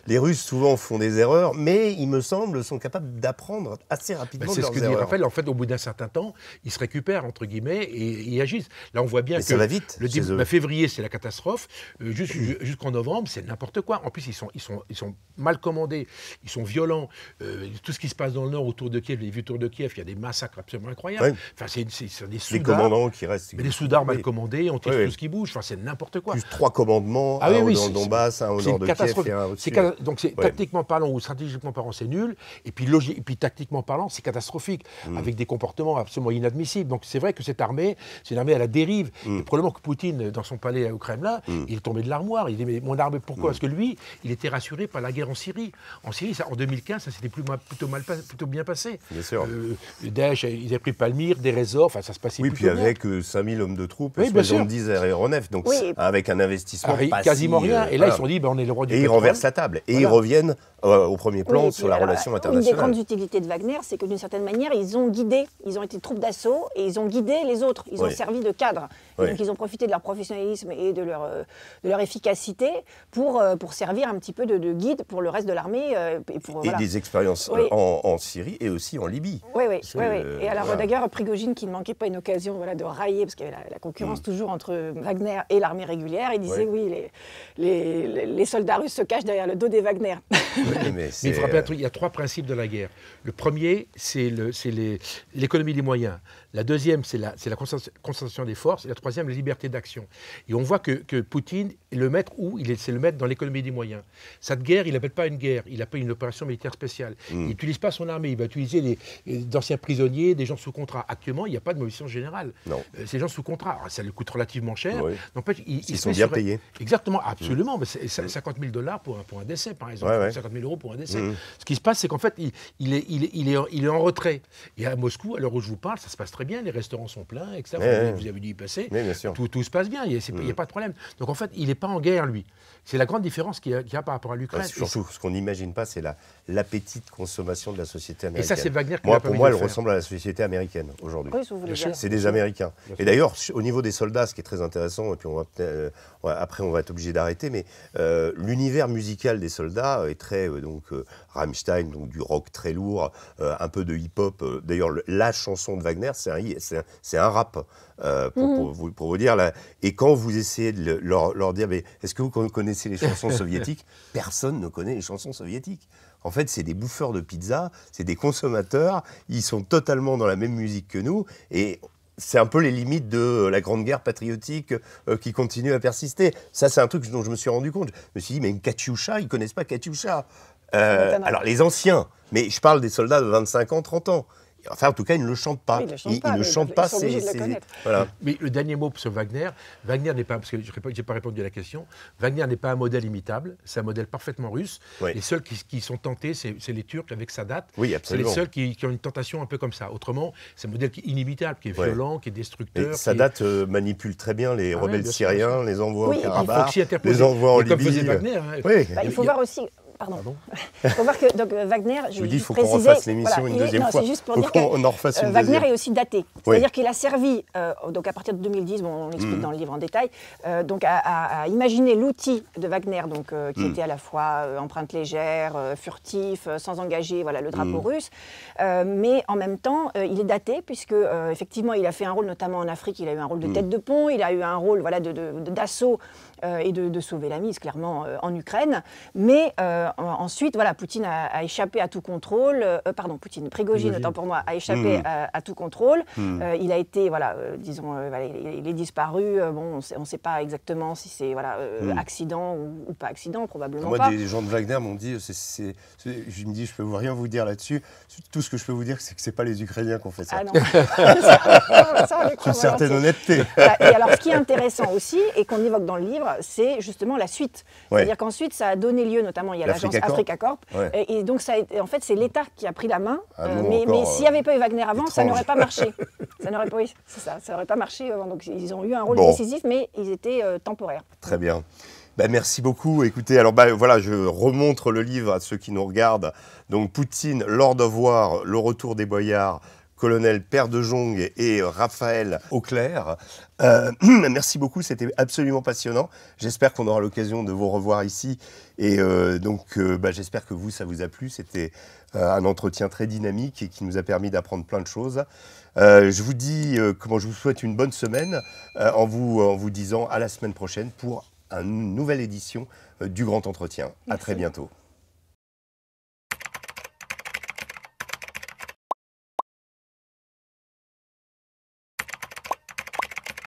les Russes souvent font des erreurs, mais il me semble sont capables d'apprendre assez rapidement de leurs erreurs. C'est ce que dit Raphaël. En fait, au bout d'un certain temps, ils se récupèrent, entre guillemets, et ils agissent. Là, on voit bien que ça va vite, le février, c'est la catastrophe. Jusqu'en novembre, c'est n'importe quoi. En plus, ils sont mal commandés, ils sont violents. Tout ce qui se passe dans le nord, autour de Kiev, les vues autour de Kiev, il y a des massacres absolument incroyables. Enfin, c'est des soudards. Les commandants qui restent. Mais des soudards mal commandés, on tire tout ce qui bouge. Enfin, c'est n'importe quoi. Plus 3 commandements, un dans le Donbass, un au nord de Kiev et un au-dessus. Donc, tactiquement parlant ou stratégiquement parlant, c'est nul. Et puis tactiquement parlant, c'est catastrophique, avec des comportements absolument inadmissibles. Donc c'est vrai que cette armée, c'est une armée à la dérive. Le problème que Poutine, dans son palais au Kremlin, il est tombé de l'armoire. Il dit, mais mon armée, pourquoi? Parce que lui, il était rassuré par la guerre en Syrie. En Syrie, en 2015, ça s'était plutôt bien passé. Bien sûr. Le Daesh, ils avaient pris Palmyre, des Rezor, enfin ça se passait plutôt bien. Oui, puis avec 5000 hommes de troupes, 70 aéronefs, donc avec un investissement quasiment rien. Et là, ils se sont dit, on est le roi du pétrole. Et ils renversent la table. Et ils reviennent au premier plan sur la relation internationale. Une des grandes utilités de Wagner, c'est que d'une certaine manière, ils ont été troupes d'assaut et ils ont guidé les autres. Ils ont servi de cadre. Donc ils ont profité de leur professionnalisme et de leur efficacité pour servir un petit peu de guide pour le reste de l'armée. Et des expériences en Syrie et aussi en Libye. Oui. Et alors d'ailleurs, Prigojine, qui ne manquait pas une occasion de railler, parce qu'il y avait la concurrence toujours entre Wagner et l'armée régulière, il disait les soldats russes se cachent derrière le dos des Wagner. Mais il faut rappeler un truc, il y a 3 principes de la guerre. Le premier, c'est l'économie des moyens. La deuxième, c'est la concentration des forces. Et la troisième, la liberté d'action. Et on voit que Poutine est le maître c'est le maître dans l'économie des moyens. Cette guerre, il n'appelle pas une guerre, il appelle une opération militaire spéciale. Il n'utilise pas son armée, il va utiliser d'anciens prisonniers, des gens sous contrat. Actuellement, il n'y a pas de mobilisation générale. Ces gens sous contrat, alors, ça lui coûte relativement cher. En fait, ils sont bien payés. Exactement, absolument. Mais c'est 50 000 $ pour un décès, par exemple. 50 000 € pour un décès. Ce qui se passe, c'est qu'en fait, il est en retrait. Et à Moscou, à l'heure où je vous parle, ça se passe très bien. Les restaurants sont pleins, etc. Vous avez dû y passer. Tout se passe bien. Il n'y a pas de problème. Donc en fait, il n'est pas en guerre, lui. C'est la grande différence qu'il y a par rapport à l'Ukraine. Surtout, ce qu'on n'imagine pas, c'est l'appétit de consommation de la société américaine. Et ça, c'est Wagner qui pour moi, elle ressemble à la société américaine aujourd'hui. C'est des Américains. Et d'ailleurs, au niveau des soldats, ce qui est très intéressant, et puis après on va être obligé d'arrêter, mais l'univers musical des soldats est très Rammstein, donc du rock très lourd, un peu de hip-hop. D'ailleurs, la chanson de Wagner, c'est un rap. Pour vous dire, là. Et quand vous essayez de leur dire, mais est-ce que vous connaissez les chansons soviétiques? Personne ne connaît les chansons soviétiques. En fait, c'est des bouffeurs de pizza, c'est des consommateurs, ils sont totalement dans la même musique que nous, et c'est un peu les limites de la grande guerre patriotique qui continue à persister. Ça, c'est un truc dont je me suis rendu compte. Je me suis dit, mais Katyusha, ils ne connaissent pas Katyusha. Alors, les anciens, mais je parle des soldats de 25 ans, 30 ans. Enfin, en tout cas, ils ne le chantent pas. Oui, ils ne chantent pas. Voilà. Mais le dernier mot sur Wagner n'est pas, parce que je n'ai pas répondu à la question, Wagner n'est pas un modèle imitable, c'est un modèle parfaitement russe. Oui. Les seuls qui sont tentés, c'est les Turcs avec Sadat. Oui, c'est les seuls qui ont une tentation un peu comme ça. Autrement, c'est un modèle qui est inimitable, qui est violent, qui est destructeur. Sadat manipule très bien les rebelles syriens, les envoie au Karabakh, les envoie en Libye. Comme faisait Wagner. Il faut voir aussi... Pardon. Il faut voir que donc, Wagner, je vous dis, il faut qu'on refasse l'émission une deuxième fois. C'est juste pour dire que Wagner est aussi daté. C'est-à-dire qu'il a servi, donc à partir de 2010, on l'explique dans le livre en détail, donc à imaginer l'outil de Wagner, donc, qui était à la fois empreinte légère, furtif, sans engager le drapeau russe, mais en même temps, il est daté, puisque effectivement, il a fait un rôle, notamment en Afrique, il a eu un rôle de tête de pont, il a eu un rôle d'assaut et de sauver la mise, clairement, en Ukraine, mais ensuite, Poutine a échappé à tout contrôle. Prigojine, autant pour moi, a échappé à tout contrôle. Il a été, il est disparu. On ne sait pas exactement si c'est accident ou pas accident, probablement pas. Moi, des gens de Wagner m'ont dit, je me dis, je peux rien vous dire là-dessus. Tout ce que je peux vous dire, c'est que c'est pas les Ukrainiens qui ont fait ça. Ah non. Ça, une certaine honnêteté. Et alors, ce qui est intéressant aussi, et qu'on évoque dans le livre, c'est justement la suite. C'est-à-dire qu'ensuite, ça a donné lieu, notamment, il y a l'agence Africa Corp, et donc en fait, c'est l'État qui a pris la main. Mais s'il n'y avait pas eu Wagner avant, ça n'aurait pas marché. Ça n'aurait pas marché. Donc ils ont eu un rôle décisif, mais ils étaient temporaires. Très bien. Merci beaucoup. Écoutez, alors je remontre le livre à ceux qui nous regardent. Donc Poutine, Lord of War, Le Retour des Boyards, colonel Père de Jong et Raphaël Auclair. Merci beaucoup, c'était absolument passionnant. J'espère qu'on aura l'occasion de vous revoir ici. Et j'espère que ça vous a plu. C'était un entretien très dynamique et qui nous a permis d'apprendre plein de choses. Je vous dis je vous souhaite une bonne semaine en vous disant à la semaine prochaine pour une nouvelle édition du Grand Entretien. Merci. À très bientôt.